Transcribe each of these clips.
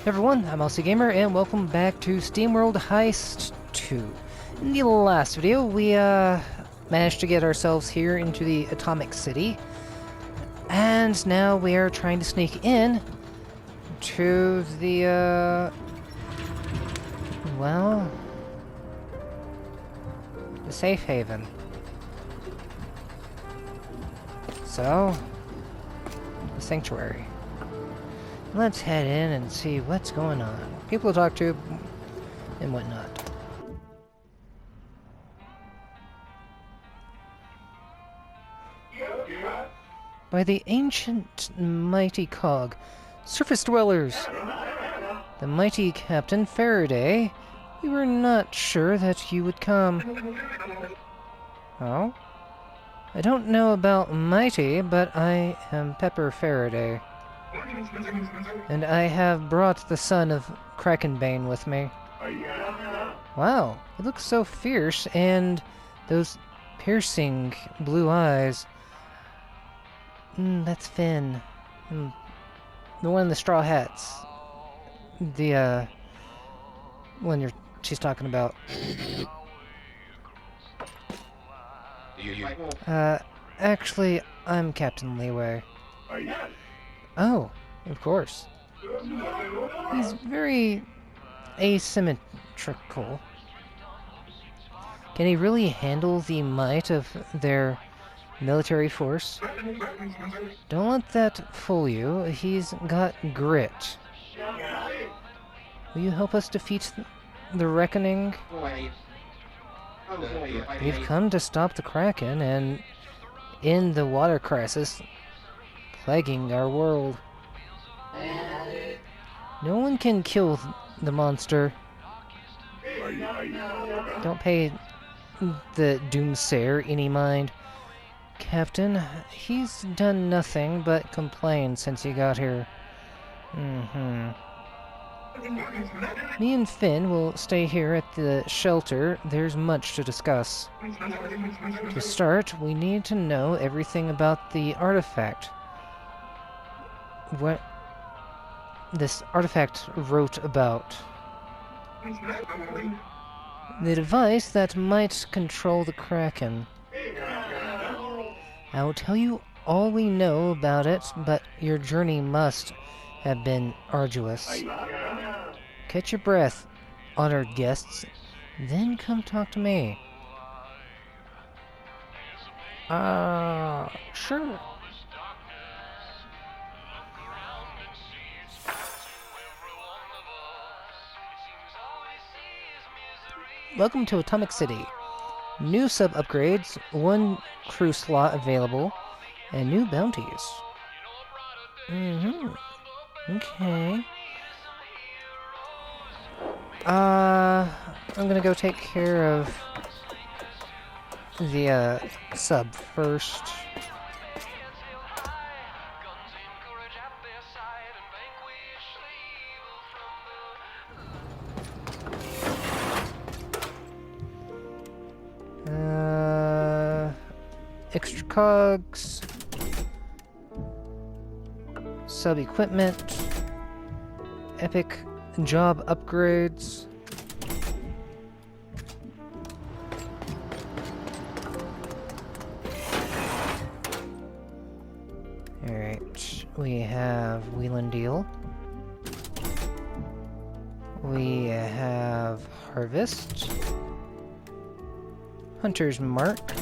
Hey everyone, I'm Gamer, and welcome back to SteamWorld Heist 2. In the last video, we managed to get ourselves here into the Atomic City, and now we are trying to sneak in to the, well, the safe haven. So, the sanctuary. Let's head in and see what's going on. People to talk to, and whatnot. By the ancient mighty cog, surface dwellers! The mighty Captain Faraday, we were not sure that you would come. Oh? I don't know about mighty, but I am Pepper Faraday. And I have brought the son of Krakenbane with me. Wow, he looks so fierce, and those piercing blue eyes. That's Finn. The one in the straw hats. The, one she's talking about. Actually, I'm Captain Leeway. Oh, of course. He's very asymmetrical. Can he really handle the might of their military force? Don't let that fool you. He's got grit. Will you help us defeat the Reckoning? We've come to stop the Kraken and end the water crisis plaguing our world. No one can kill the monster. Don't pay the Doomsayer any mind. Captain, he's done nothing but complain since he got here. Me and Finn will stay here at the shelter. There's much to discuss. To start, we need to know everything about the artifact. What this artifact wrote about. The device that might control the Kraken. I will tell you all we know about it, but your journey must have been arduous. Catch your breath, honored guests, then come talk to me. Sure. Welcome to Atomic City. New sub-upgrades, 1 crew slot available, and new bounties. Okay. I'm gonna go take care of the, sub first. Extra cogs, sub-equipment, epic job upgrades. Alright, we have Wheel and Deal. We have Harvest. Hunter's Mark.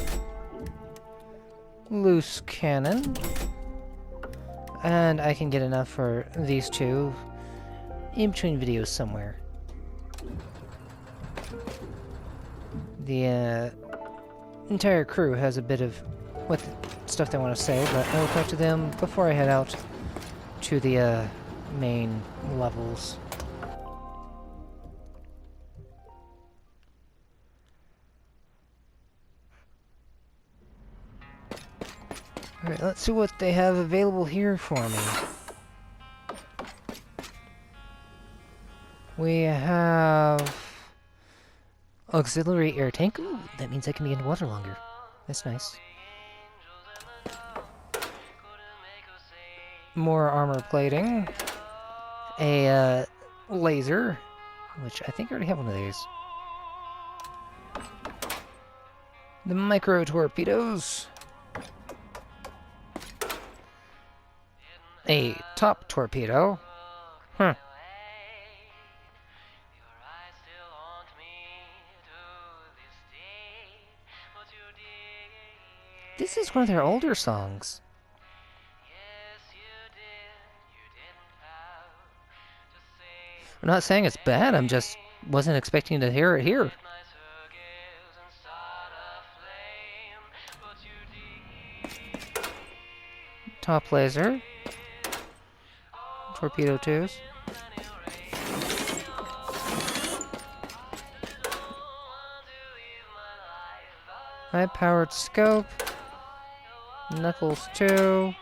Loose Cannon. And I can get enough for these two in between videos somewhere. The entire crew has a bit of what stuff they want to say, but I will talk to them before I head out to the main levels. Alright, let's see what they have available here for me. We have auxiliary air tank. Ooh, that means I can be in water longer. That's nice. More armor plating. A laser, which I think I already have one of these. The micro torpedoes. A top torpedo. Huh. This is one of their older songs. I'm not saying it's bad, I'm just wasn't expecting to hear it here. Top laser. Torpedo twos. High-powered scope. Knuckles 2.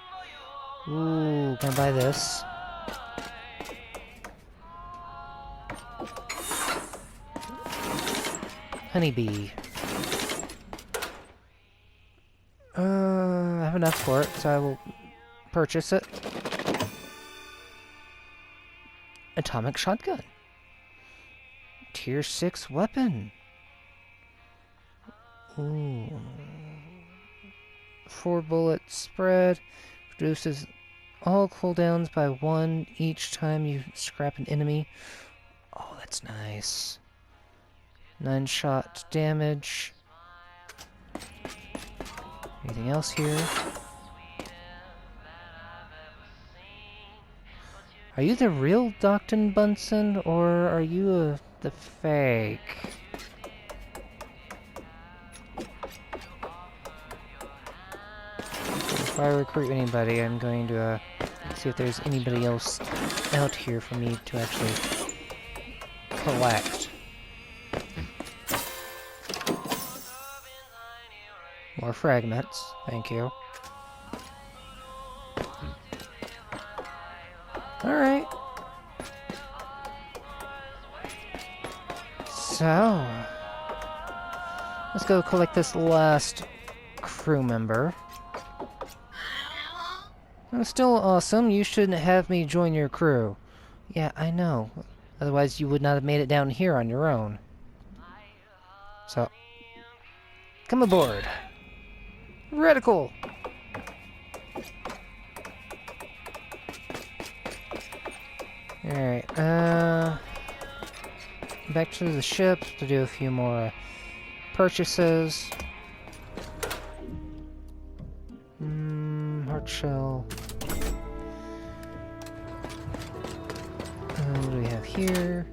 Ooh, can I buy this? Honeybee. I have enough for it, so I will purchase it. Atomic shotgun. Tier 6 weapon. Ooh. 4 bullet spread. Reduces all cooldowns by 1 each time you scrap an enemy. Oh, that's nice. 9 shot damage. Anything else here? Are you the real Dr. Bunsen, or are you the fake? If I recruit anybody, I'm going to see if there's anybody else out here for me to actually collect. More fragments, thank you. Alright. So, let's go collect this last crew member. It's still awesome. You shouldn't have me join your crew. Yeah, I know. Otherwise, you would not have made it down here on your own. So, come aboard. Reticle! Alright, back to the ship to do a few more purchases. Hard shell. What do we have here?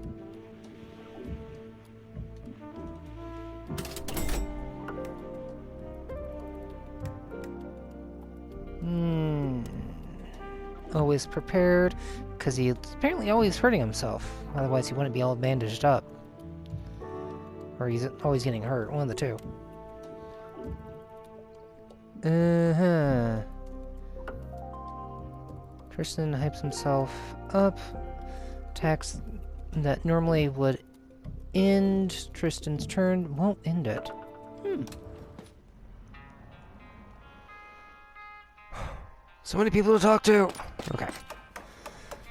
Always prepared, because he's apparently always hurting himself. Otherwise he wouldn't be all bandaged up. Or he's always getting hurt, one of the two. Tristan hypes himself up. Attacks that normally would end Tristan's turn won't end it. So many people to talk to! Okay.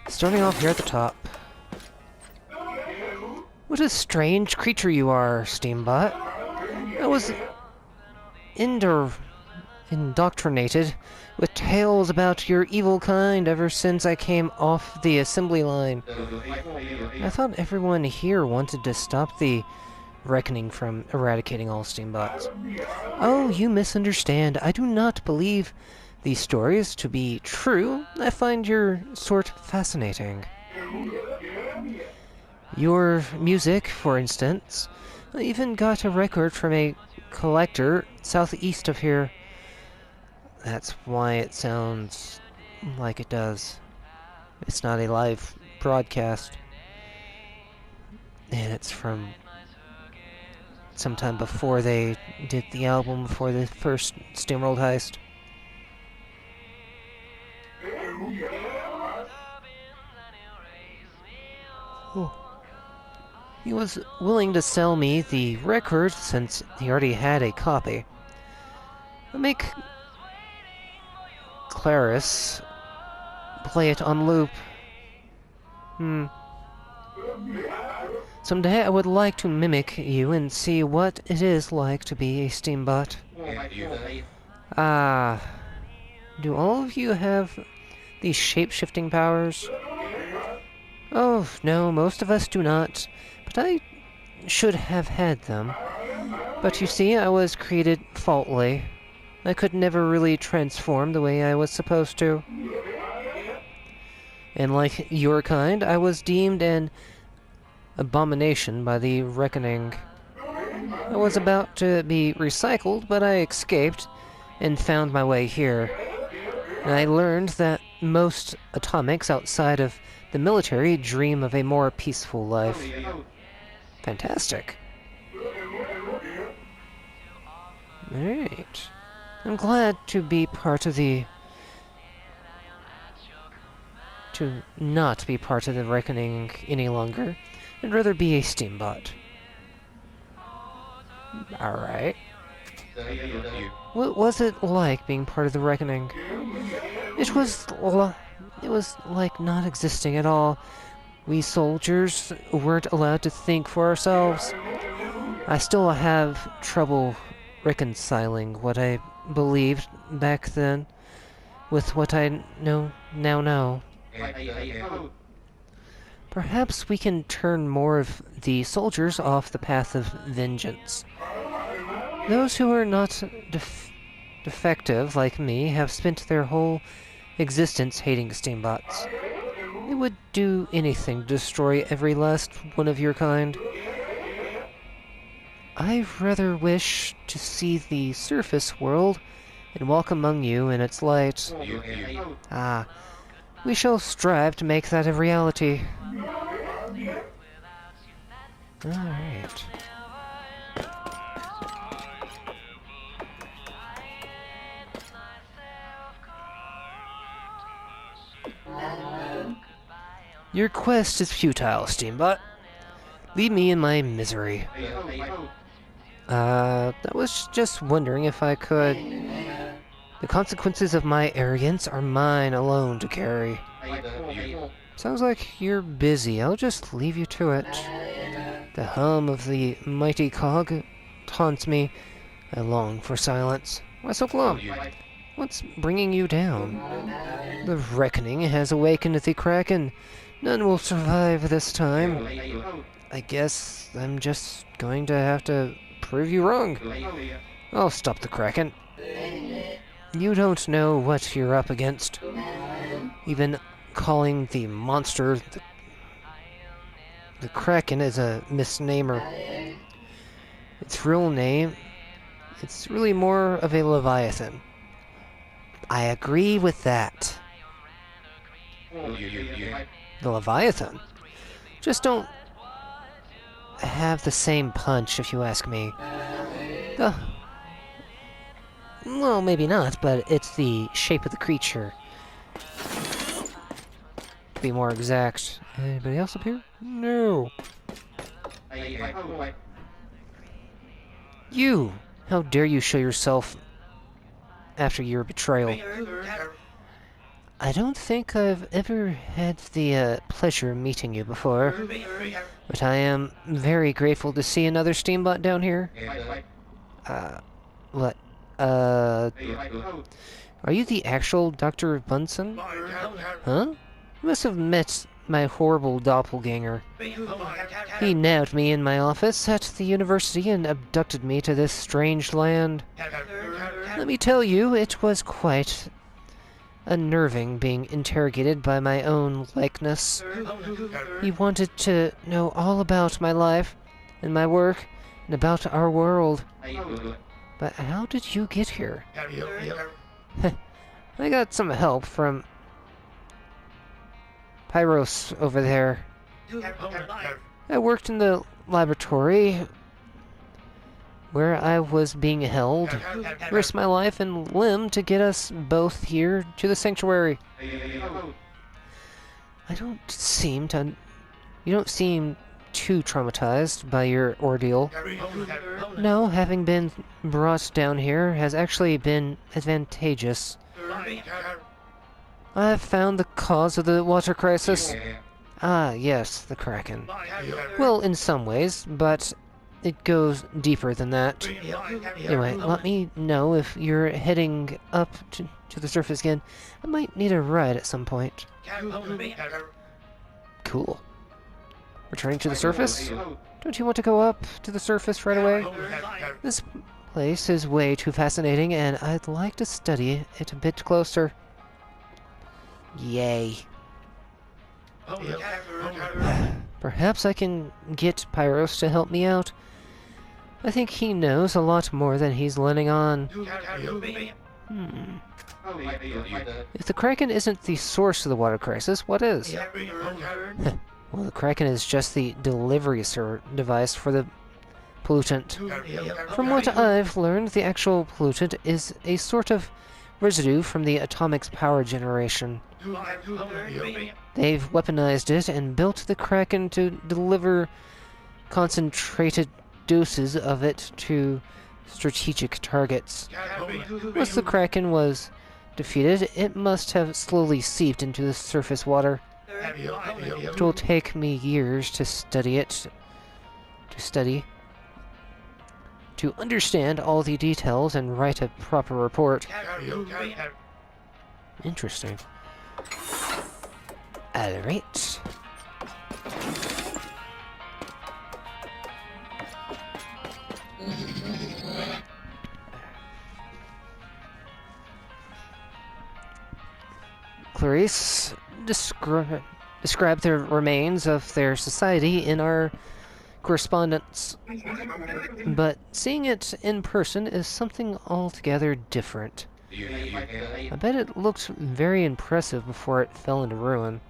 Starting off here at the top. What a strange creature you are, Steambot. I was indoctrinated with tales about your evil kind ever since I came off the assembly line. I thought everyone here wanted to stop the reckoning from eradicating all Steambots. Oh, you misunderstand. I do not believe these stories to be true. I find your sort fascinating. Your music, for instance. I even got a record from a collector southeast of here. That's why it sounds like it does. It's not a live broadcast. And it's from sometime before they did the album, before the first SteamWorld Heist. Oh. He was willing to sell me the record since he already had a copy. I'll make Clarice play it on loop. Someday I would like to mimic you and see what it is like to be a steambot. Ah, do all of you have these shape-shifting powers? Oh, no, most of us do not, but I should have had them. But you see, I was created faultily. I could never really transform the way I was supposed to. And like your kind, I was deemed an abomination by the Reckoning. I was about to be recycled, but I escaped and found my way here. And I learned that most atomics outside of the military dream of a more peaceful life. Fantastic. Alright. I'm glad to be part of the... to not be part of the Reckoning any longer. I'd rather be a steambot. Alright. What was it like being part of the Reckoning? It was like not existing at all. We soldiers weren't allowed to think for ourselves. I still have trouble reconciling what I believed back then with what I now know. Perhaps we can turn more of the soldiers off the path of vengeance. Those who are not defective like me have spent their whole existence hating steambots. They would do anything to destroy every last one of your kind. I rather wish to see the surface world and walk among you in its light. Ah, we shall strive to make that a reality. Alright. Your quest is futile, Steambot. Leave me in my misery. I was just wondering if I could... The consequences of my arrogance are mine alone to carry. Sounds like you're busy. I'll just leave you to it. The hum of the mighty cog taunts me. I long for silence. Why so glum? What's bringing you down? The Reckoning has awakened the Kraken. None will survive this time. I guess I'm just going to have to prove you wrong. I'll stop the Kraken. You don't know what you're up against. Even calling the monster the Kraken is a misnomer. Its real name, it's really more of a Leviathan. I agree with that. The Leviathan? Just don't have the same punch, if you ask me. Well, maybe not, but it's the shape of the creature. To be more exact. Anybody else up here? No. You! How dare you show yourself after your betrayal? I don't think I've ever had the pleasure of meeting you before, but I am very grateful to see another Steambot down here. What? Are you the actual Dr. Bunsen? Huh? You must have met my horrible doppelganger. He nabbed me in my office at the university and abducted me to this strange land. Let me tell you, it was quite unnerving being interrogated by my own likeness. He wanted to know all about my life and my work and about our world. But how did you get here? I got some help from Pyros over there. I worked in the laboratory where I was being held, risked my life and limb to get us both here to the sanctuary. You don't seem too traumatized by your ordeal. No, having been brought down here has actually been advantageous. I've found the cause of the water crisis. Ah, yes, the Kraken. Well, in some ways, but it goes deeper than that. Anyway, let me know if you're heading up to the surface again. I might need a ride at some point. Cool. Returning to the surface? Don't you want to go up to the surface right away? This place is way too fascinating, and I'd like to study it a bit closer. Yay. Perhaps I can get Pyros to help me out. I think he knows a lot more than he's letting on. If the Kraken isn't the source of the water crisis, what is? Well, the Kraken is just the delivery device for the pollutant. From what I've learned, the actual pollutant is a sort of residue from the atomic's power generation. They've weaponized it and built the Kraken to deliver concentrated doses of it to strategic targets. Once the Kraken was defeated, it must have slowly seeped into the surface water. It will take me years to study, to understand all the details and write a proper report. Interesting. Alright. Clarice, describe the remains of their society in our correspondence. But seeing it in person is something altogether different. I bet it looked very impressive before it fell into ruin.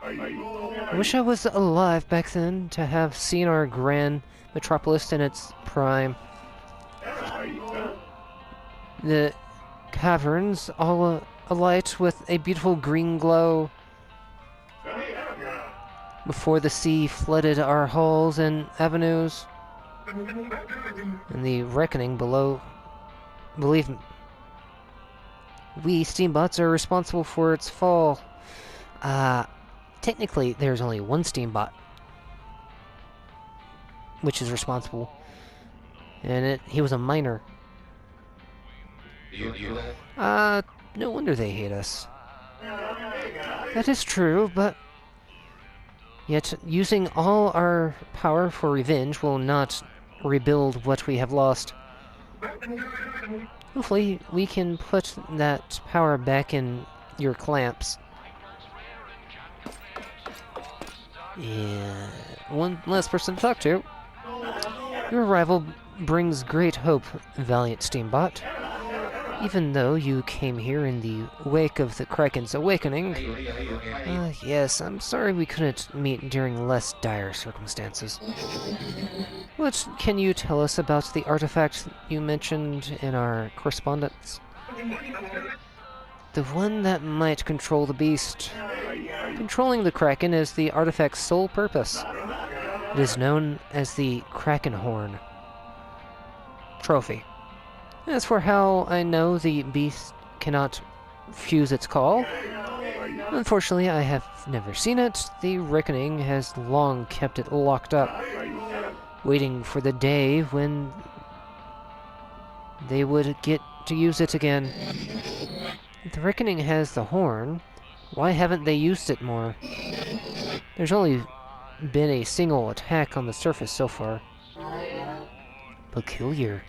I wish I was alive back then to have seen our grand metropolis in its prime. The caverns all alight with a beautiful green glow before the sea flooded our halls and avenues. And the reckoning below, believe me, we Steambots are responsible for its fall. Technically, there's only one Steambot which is responsible. And he was a minor. No wonder they hate us. That is true, but yet using all our power for revenge will not rebuild what we have lost. Hopefully, we can put that power back in your clamps. Yeah, one last person to talk to. Your arrival brings great hope, valiant Steambot. Even though you came here in the wake of the Kraken's awakening, yes, I'm sorry we couldn't meet during less dire circumstances. What can you tell us about the artifact you mentioned in our correspondence? The one that might control the beast. Controlling the Kraken is the artifact's sole purpose. It is known as the Kraken Horn trophy. As for how I know the beast cannot fuse its call, unfortunately I have never seen it. The Reckoning has long kept it locked up, waiting for the day when they would get to use it again. If the Reckoning has the horn, why haven't they used it more? There's only been a single attack on the surface so far. Peculiar.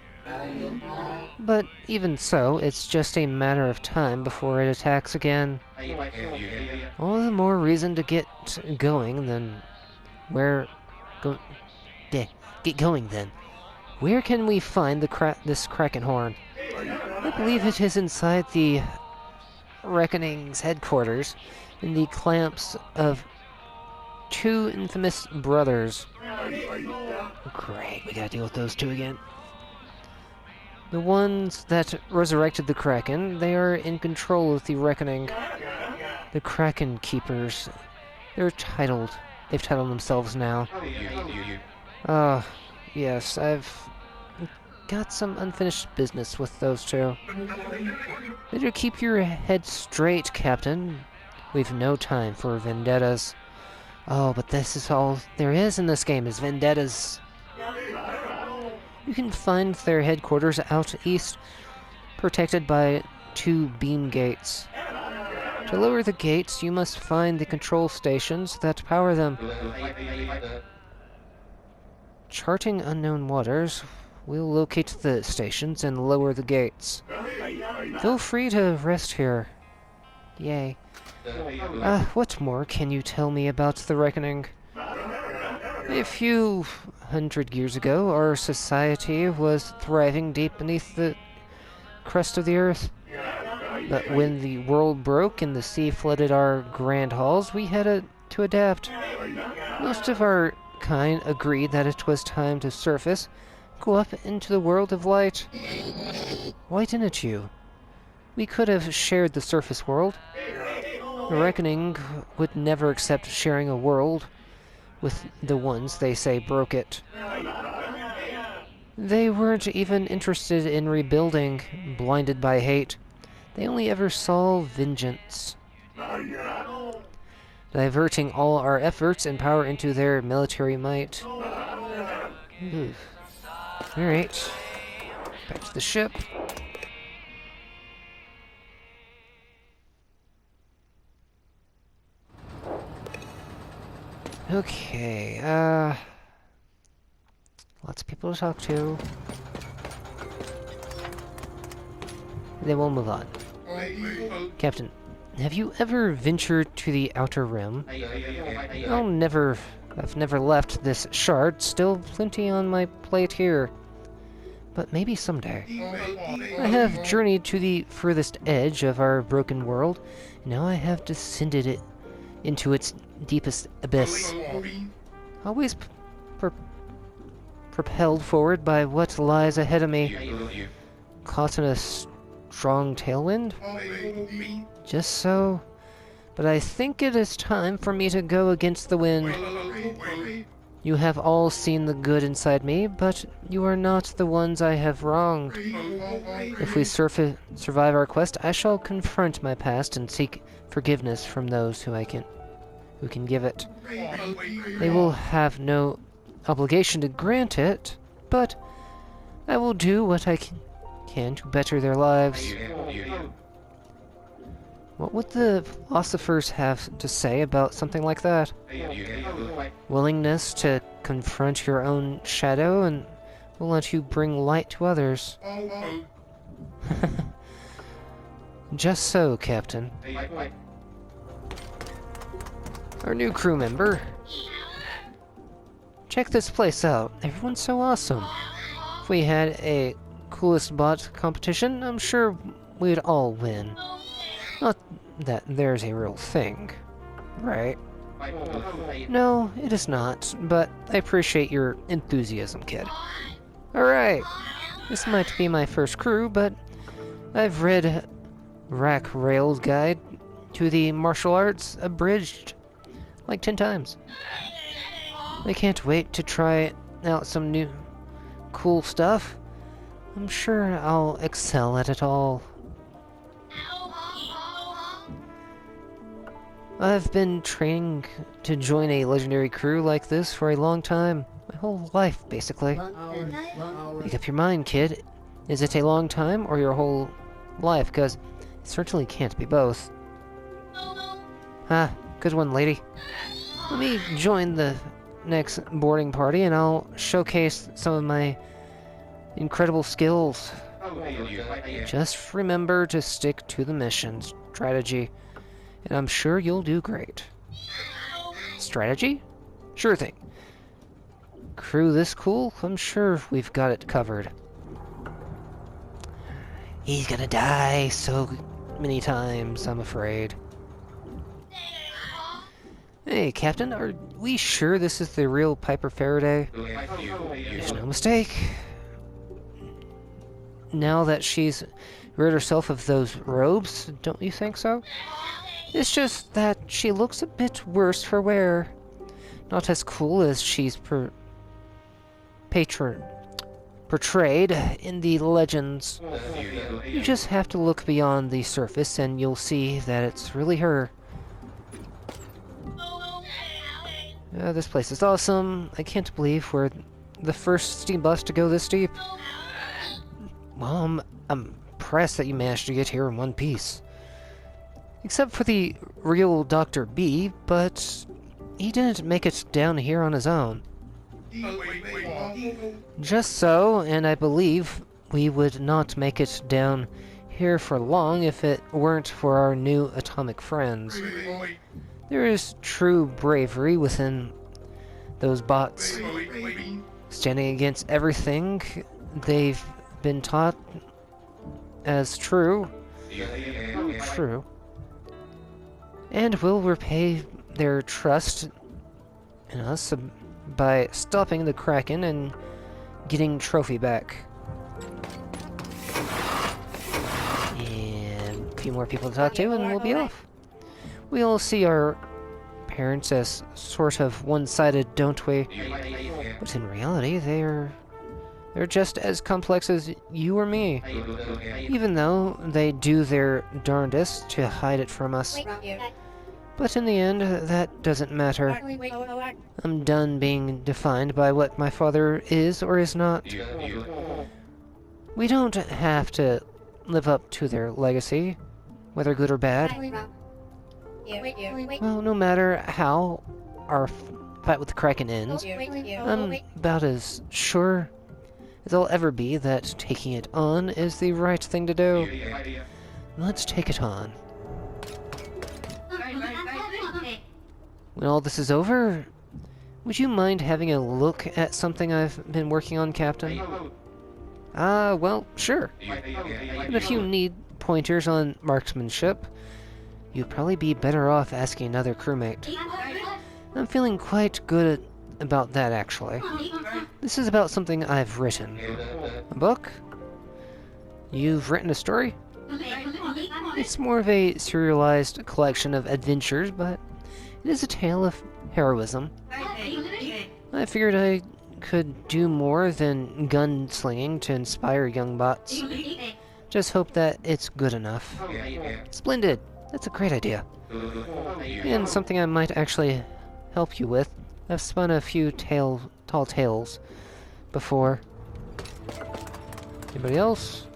But even so, it's just a matter of time before it attacks again. All the more reason to get going then. Get going then. Where can we find this Kraken horn? I believe it is inside the Reckoning's headquarters, in the clamps of two infamous brothers. Great, we gotta deal with those two again. The ones that resurrected the Kraken, they are in control of the Reckoning. The Kraken Keepers. They've titled themselves now. Yes, I've got some unfinished business with those two. Better keep your head straight, Captain. We've no time for vendettas. Oh, but this is all there is in this game, is vendettas. You can find their headquarters out east, protected by 2 beam gates. To lower the gates, you must find the control stations that power them. Charting unknown waters, we'll locate the stations and lower the gates. Feel free to rest here. Yay. What more can you tell me about the Reckoning? A few hundred years ago, our society was thriving deep beneath the crust of the earth. But when the world broke and the sea flooded our grand halls, we had to adapt. Most of our kind agreed that it was time to surface, go up into the world of light. Why didn't you? We could have shared the surface world. The Reckoning would never accept sharing a world with the ones they say broke it. They weren't even interested in rebuilding, blinded by hate. They only ever saw vengeance, diverting all our efforts and power into their military might. Alright, back to the ship. Okay, lots of people to talk to. Then we'll move on. Captain, have you ever ventured to the Outer Rim? I've never left this shard. Still plenty on my plate here. But maybe someday. I have journeyed to the furthest edge of our broken world. Now I have descended it into its deepest abyss. Always propelled forward by what lies ahead of me. Caught in a strong tailwind? Just so. But I think it is time for me to go against the wind. You have all seen the good inside me, but you are not the ones I have wronged. If we survive our quest, I shall confront my past and seek forgiveness from those who can give it. They will have no obligation to grant it, but I will do what I can to better their lives. What would the philosophers have to say about something like that? Willingness to confront your own shadow and will let you bring light to others. Just so, Captain. Our new crew member. Check this place out. Everyone's so awesome. If we had a coolest bot competition, I'm sure we'd all win. Not that there's a real thing, right? No, it is not, but I appreciate your enthusiasm, kid. Alright, this might be my first crew, but I've read Rack Rail's Guide to the Martial Arts abridged like 10 times. I can't wait to try out some new cool stuff. I'm sure I'll excel at it all. I've been training to join a legendary crew like this for a long time. My whole life, basically. Make up your mind, kid. Is it a long time or your whole life? Because it certainly can't be both. Ah, good one, lady. Let me join the next boarding party and I'll showcase some of my incredible skills. Just remember to stick to the mission strategy. And I'm sure you'll do great. Strategy? Sure thing. Crew this cool? I'm sure we've got it covered. He's gonna die so many times, I'm afraid. Hey, Captain, are we sure this is the real Piper Faraday? There's no mistake. Now that she's rid herself of those robes, don't you think so? It's just that she looks a bit worse for wear. Not as cool as she's portrayed in the legends. You just have to look beyond the surface and you'll see that it's really her. This place is awesome. I can't believe we're the first steam bus to go this deep. Well, I'm impressed that you managed to get here in one piece. Except for the real Dr. B, but he didn't make it down here on his own. Just so, and I believe we would not make it down here for long if it weren't for our new atomic friends. There is true bravery within those bots, standing against everything they've been taught as true, and will repay their trust in us by stopping the Kraken and getting trophy back. And a few more people to talk to and we'll be off. We all see our parents as sort of one-sided, don't we? But in reality, they're just as complex as you or me. Even though they do their darndest to hide it from us. But in the end, that doesn't matter. I'm done being defined by what my father is or is not. We don't have to live up to their legacy, whether good or bad. Well, no matter how our fight with the Kraken ends, I'm about as sure as I'll ever be that taking it on is the right thing to do. Let's take it on. When all this is over, would you mind having a look at something I've been working on, Captain? Well, sure. And if you need pointers on marksmanship, you'd probably be better off asking another crewmate. I'm feeling quite good about that, actually. This is about something I've written. A book? You've written a story? It's more of a serialized collection of adventures, but it is a tale of heroism. I figured I could do more than gunslinging to inspire young bots. Just hope that it's good enough. Splendid! That's a great idea. And something I might actually help you with. I've spun a few tall tales before. Anybody else?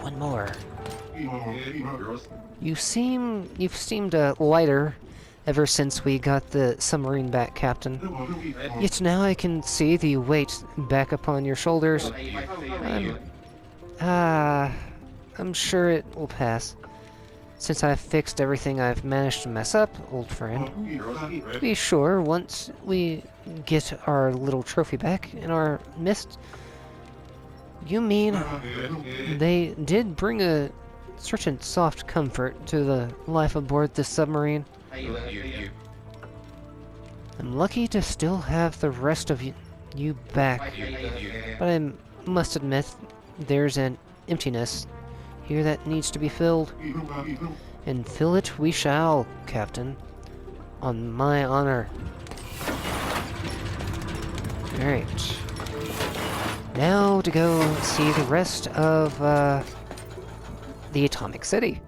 One more. You've seemed lighter ever since we got the submarine back, Captain. Yet now I can see the weight back upon your shoulders. I'm sure it will pass. Since I've fixed everything I've managed to mess up, old friend. To be sure, once we get our little trophy back in our midst, you mean they did bring a certain soft comfort to the life aboard this submarine? I'm lucky to still have the rest of you back, but I must admit there's an emptiness here that needs to be filled. And fill it we shall, Captain. On my honor. Alright. Now to go see the rest of the Atomic City.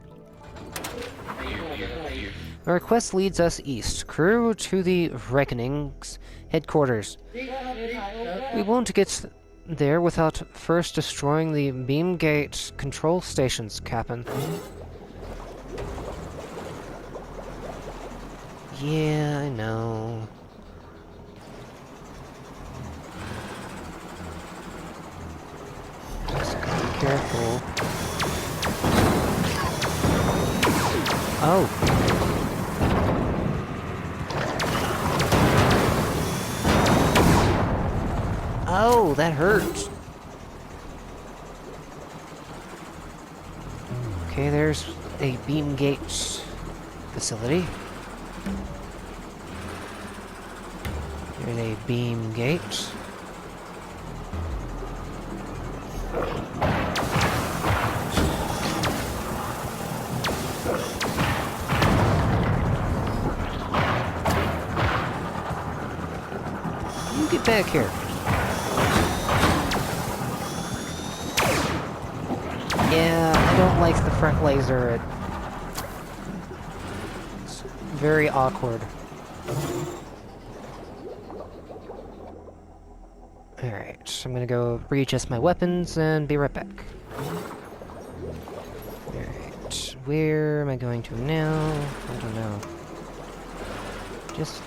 Our quest leads us east, crew, to the Reckoning's headquarters. We won't get there without first destroying the beam gate control stations, Captain. Yeah, I know. Just gotta be careful. Oh. Oh, that hurts. Okay, there's a beam gate facility. There's a beam gate. You get back here. Yeah, I don't like the front laser. It's very awkward. Alright, I'm gonna go readjust my weapons and be right back. Alright, where am I going to now? I don't know. Just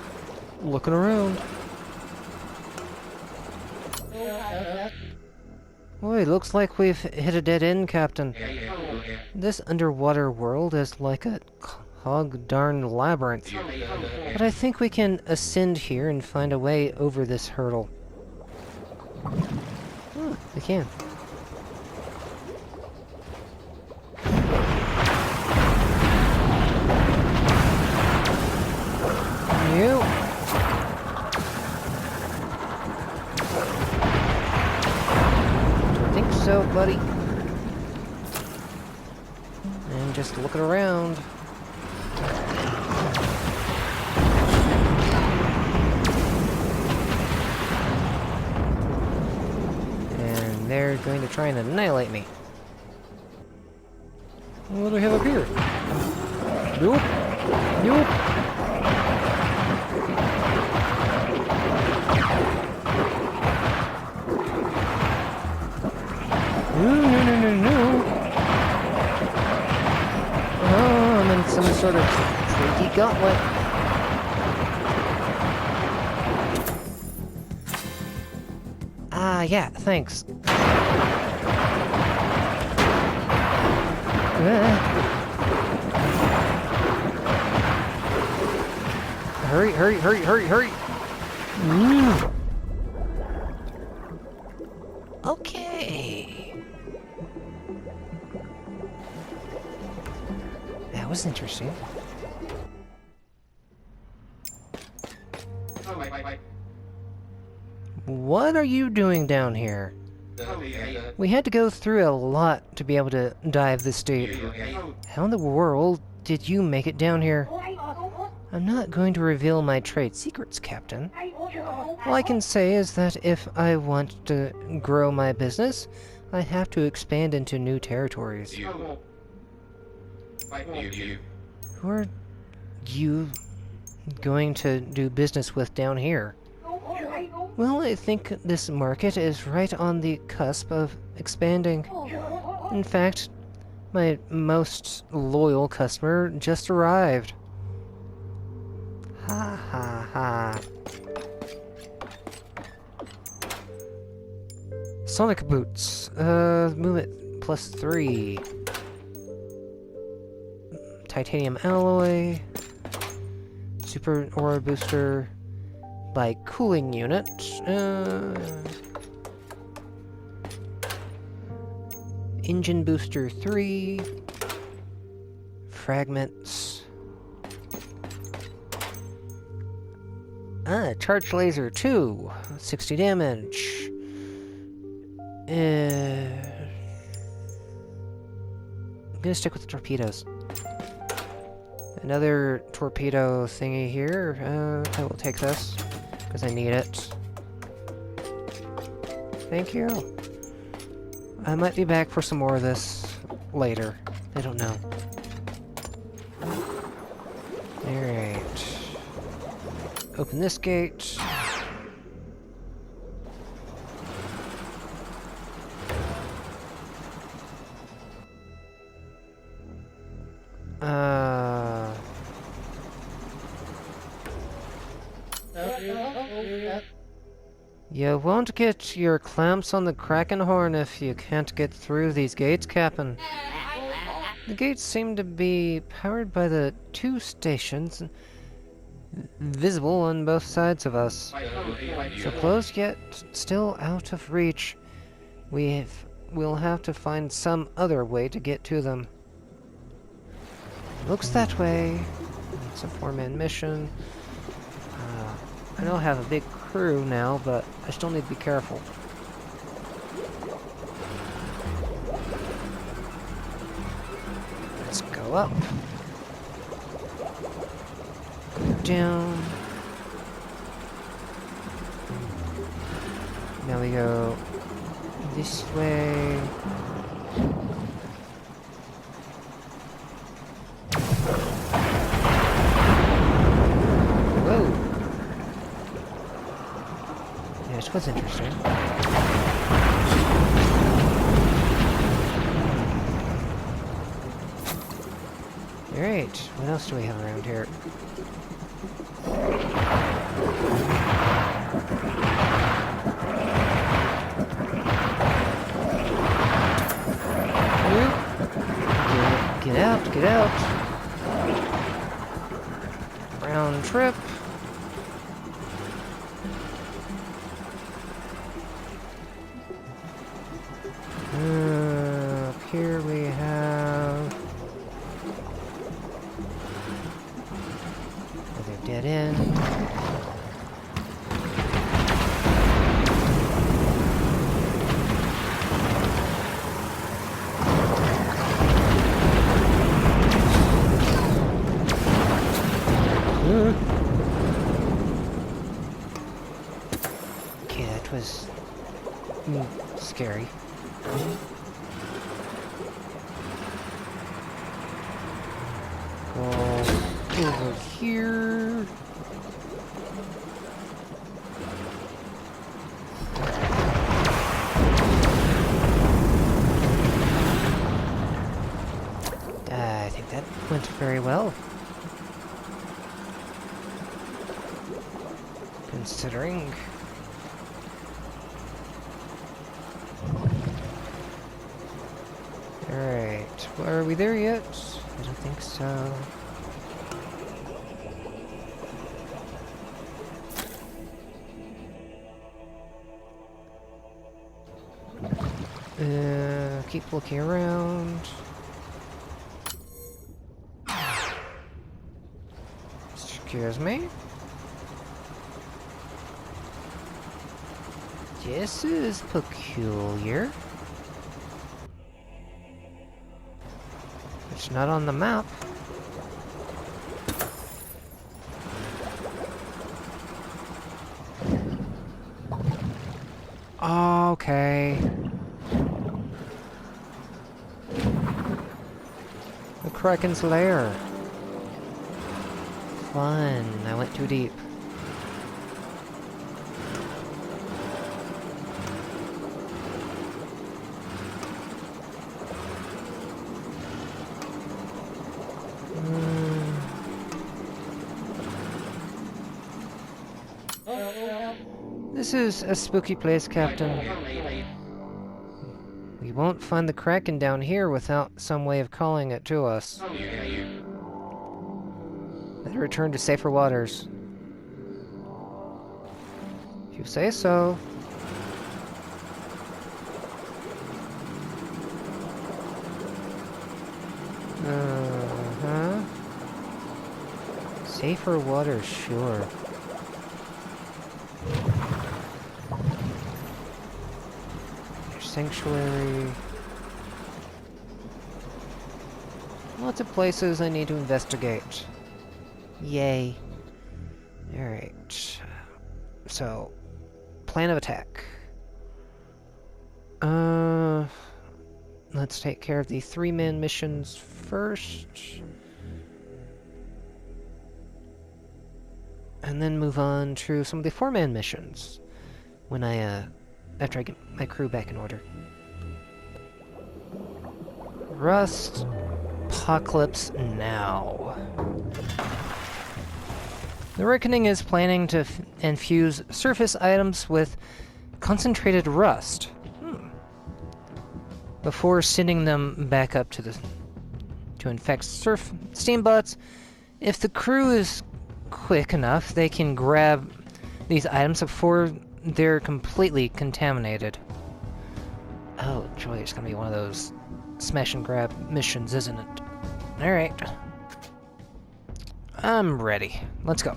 looking around. Boy, looks like we've hit a dead end, Captain. This underwater world is like a hog-darn labyrinth. But I think we can ascend here and find a way over this hurdle. Oh, we can. You. Don't think so, buddy. And just looking around. And they're going to try and annihilate me. What do we have up here? Nope. Nope. No. Oh, I'm in some sort of tricky gauntlet. Ah, yeah, thanks. Hurry. Okay. That was interesting. What are you doing down here? We had to go through a lot to be able to dive this deep. How in the world did you make it down here? I'm not going to reveal my trade secrets, Captain. All I can say is that if I want to grow my business, I have to expand into new territories. Who are you going to do business with down here? Well, I think this market is right on the cusp of expanding. In fact, my most loyal customer just arrived. Ha ha ha. Sonic boots. Movement +3. Titanium alloy. Super aura booster by cooling unit. Engine booster 3. Fragments. Charge laser 2. 60 damage. I'm gonna stick with the torpedoes. Another torpedo thingy here. I will take this, because I need it. Thank you. I might be back for some more of this later. I don't know. Alright. Open this gate. You won't get your clamps on the Kraken horn if you can't get through these gates, Captain. The gates seem to be powered by the 2 stations visible on both sides of us. So close yet still out of reach. We'll have to find some other way to get to them. Looks that way. It's a 4-man mission. I don't have a big crew now, but I still need to be careful. Let's go up. Go down. Now we go this way. This was interesting. Alright, what else do we have around here? Get out, get out. Round trip. Up here we have another dead end. Okay, that was scary. Go over here. I think that went very well. Considering. Alright, well, are we there yet? I don't think so. Keep looking around. Excuse me? This is peculiar. It's not on the map. Okay. The Kraken's lair. Fun. I went too deep. This is a spooky place, Captain. We won't find the Kraken down here without some way of calling it to us. Better return to safer waters. If you say so. Uh-huh. Safer waters, sure. Sanctuary. Lots of places I need to investigate. Yay. Alright. So, plan of attack. Let's take care of the 3-man missions first. And then move on to some of the 4-man missions. When after I get my crew back in order. Rustpocalypse now. The Reckoning is planning to infuse surface items with concentrated rust. Before sending them back up to infect steambots. If the crew is quick enough, they can grab these items before they're completely contaminated. Oh joy, it's gonna be one of those smash and grab missions, isn't it? Alright. I'm ready. Let's go.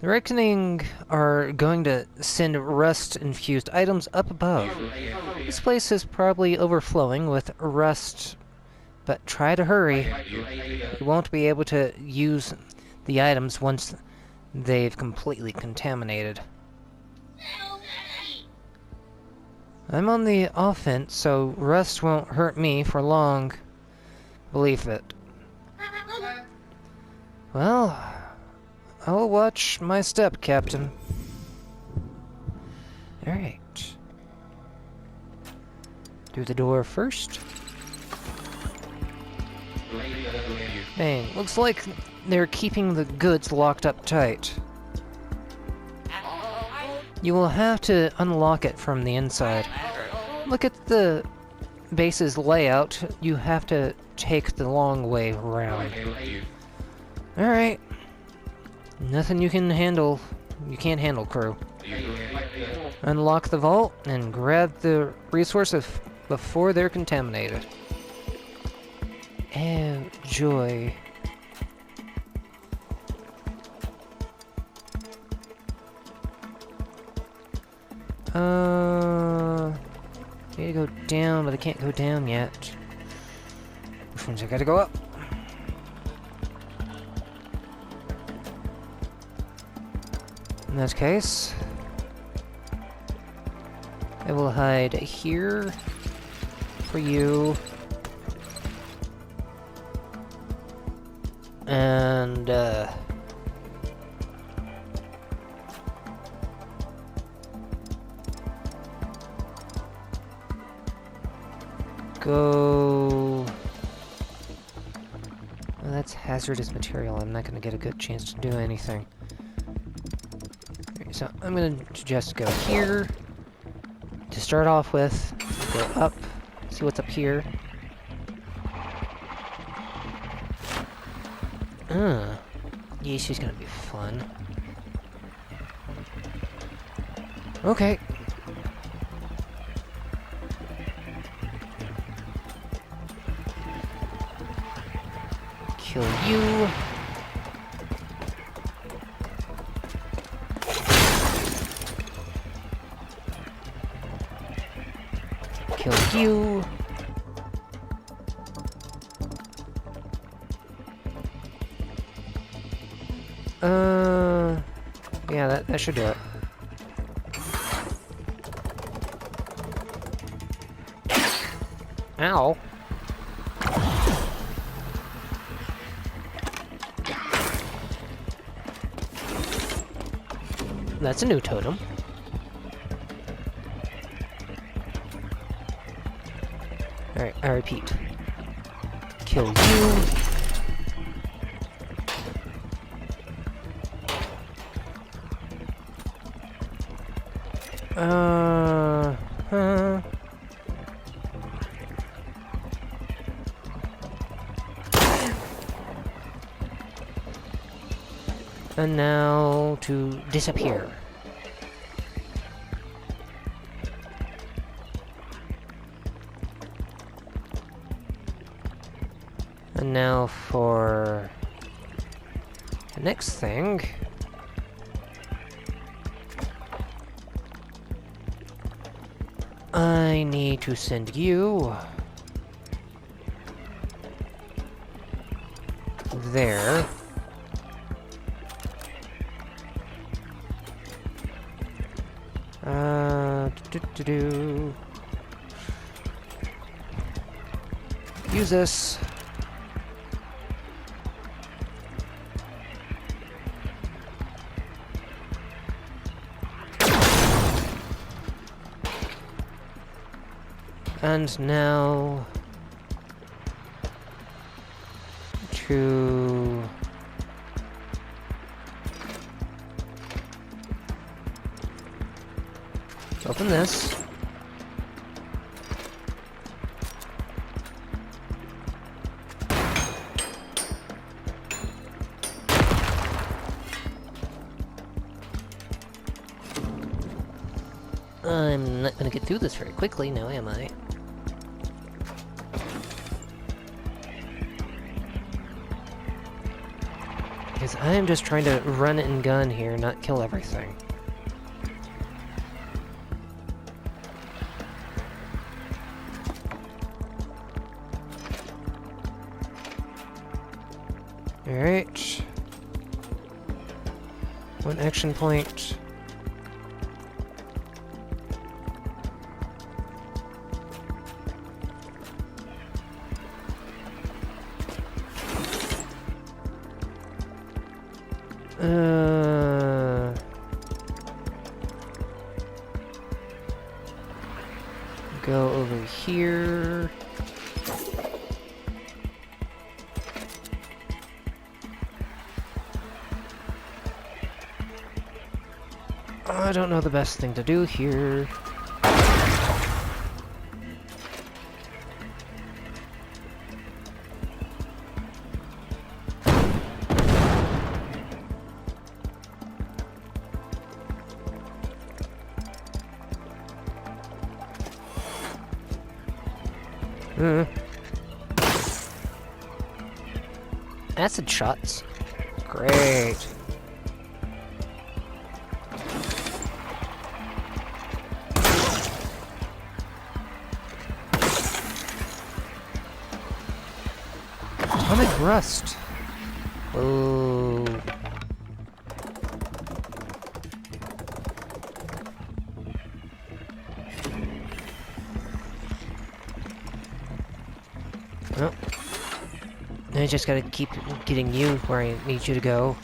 The Reckoning are going to send rust-infused items up above. This place is probably overflowing with rust, but try to hurry. You won't be able to use the items once they've completely contaminated. I'm on the offense, so rust won't hurt me for long. Believe it. Well, I'll watch my step, Captain. Alright. Through the door first. Dang, looks like they're keeping the goods locked up tight. You will have to unlock it from the inside. Look at the base's layout. You have to take the long way around. Alright. Nothing you can handle. You can't handle, crew. Unlock the vault and grab the resources before they're contaminated. Oh, joy. Need to go down, but I can't go down yet. Which ones I gotta go up? In that case, I will hide here for you. And, go... Well, that's hazardous material. I'm not going to get a good chance to do anything. So I'm going to just go here to start off with. Go up, see what's up here. Yeah, she's gonna be fun. Okay. Kill you. Kill you. Yeah, that should do it. Ow. That's a new totem. Alright, I repeat. Kill you. And now to disappear. And now for the next thing. I need to send you there. Use this. And now to open this. I'm not gonna get through this very quickly now, am I? Because I am just trying to run and gun here, not kill everything. Alright. One action point. Go over here. I don't know the best thing to do here. Acid shots. Great. Atomic rust. Oh. Oh. I just gotta keep getting you where I need you to go.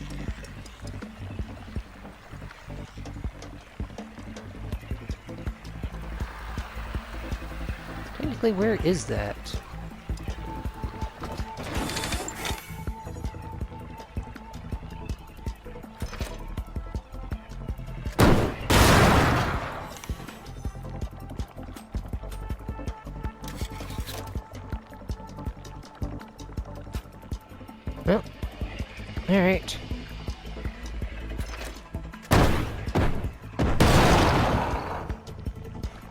Technically, where is that? Well, alright.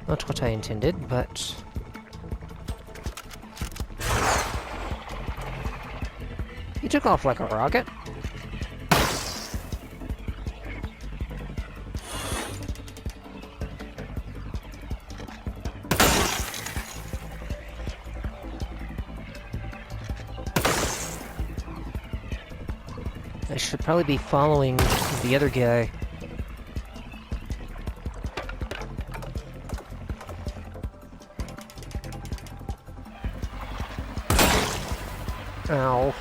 Not what I intended, but... He took off like a rocket. I should probably be following the other guy. Ow.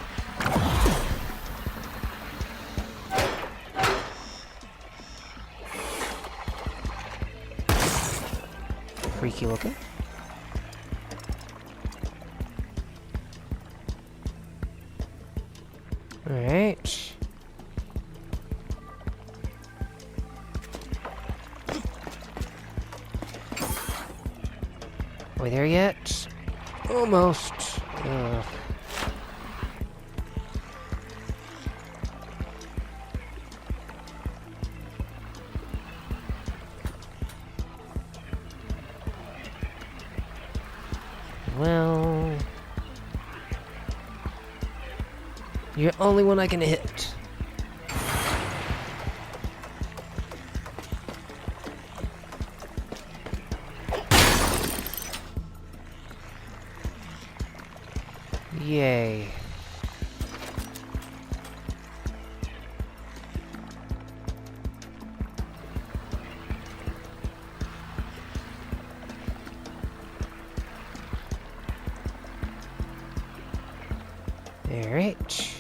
Freaky looking. Alright. Are we there yet? Almost. Ugh. Well... You're the only one I can hit. Yay. Alright.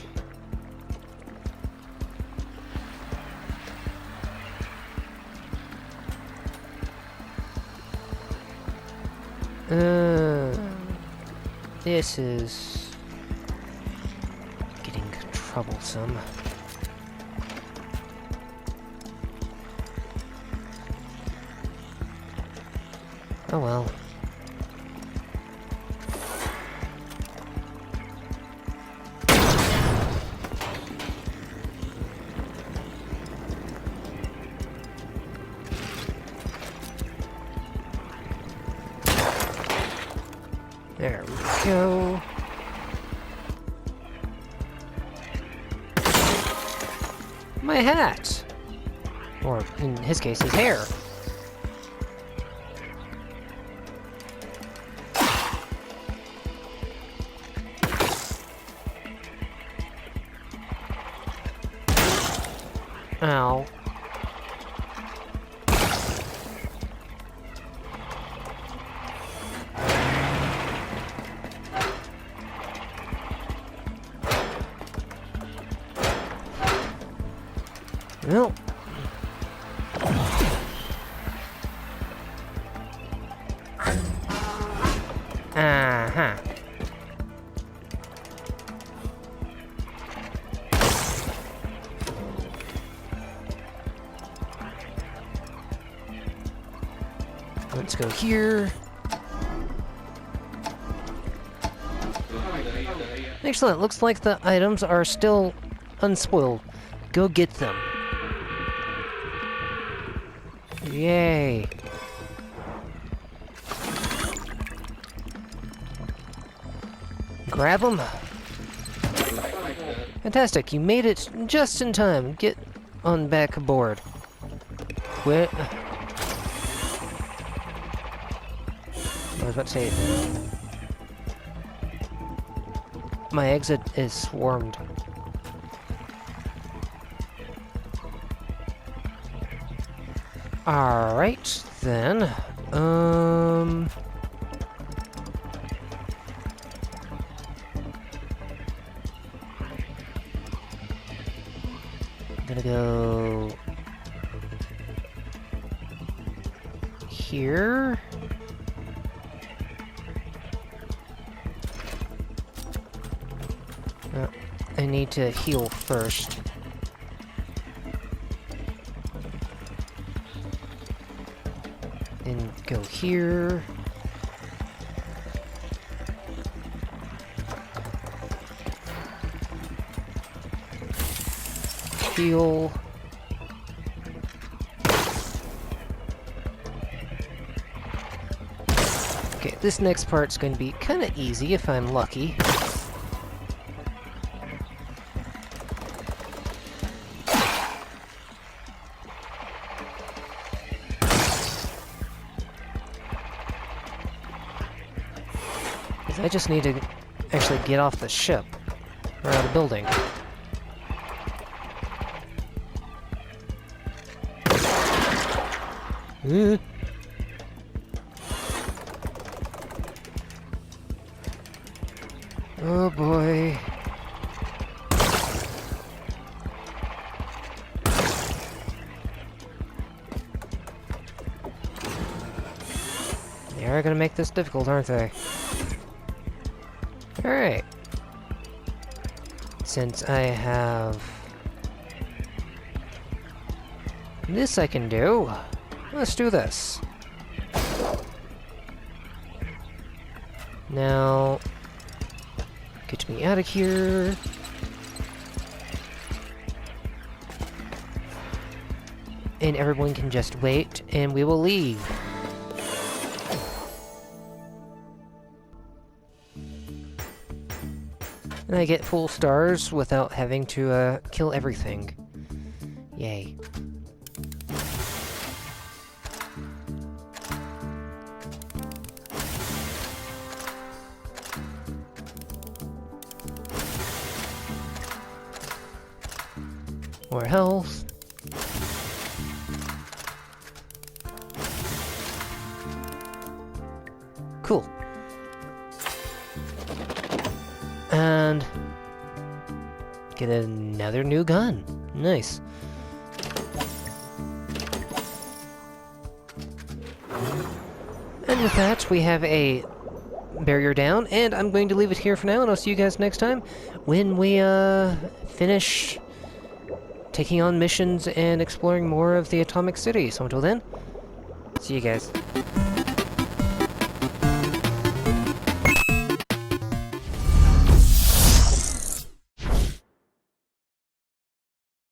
This is getting troublesome. Oh well. There we go. My hat! Or, in his case, his hair. Ow. Well. Uh-huh. Let's go here. Excellent. Looks like the items are still unspoiled. Go get them. Yay. Grab them. Fantastic. You made it just in time. Get on back aboard. Quit. I was about to say, my exit is swarmed. Alright, then. Gonna go here. I need to heal first. Then go here. Heal. Okay, this next part's going to be kind of easy if I'm lucky. I just need to actually get off the ship, or out of the building. Oh boy. They are gonna make this difficult, aren't they? Alright. Since I have this I can do, let's do this. Now, get me out of here. And everyone can just wait, and we will leave. And I get full stars without having to kill everything. Yay. More health. Cool. And get another new gun. Nice. And with that, we have a barrier down, and I'm going to leave it here for now, and I'll see you guys next time when we finish taking on missions and exploring more of the Atomic City. So until then, see you guys.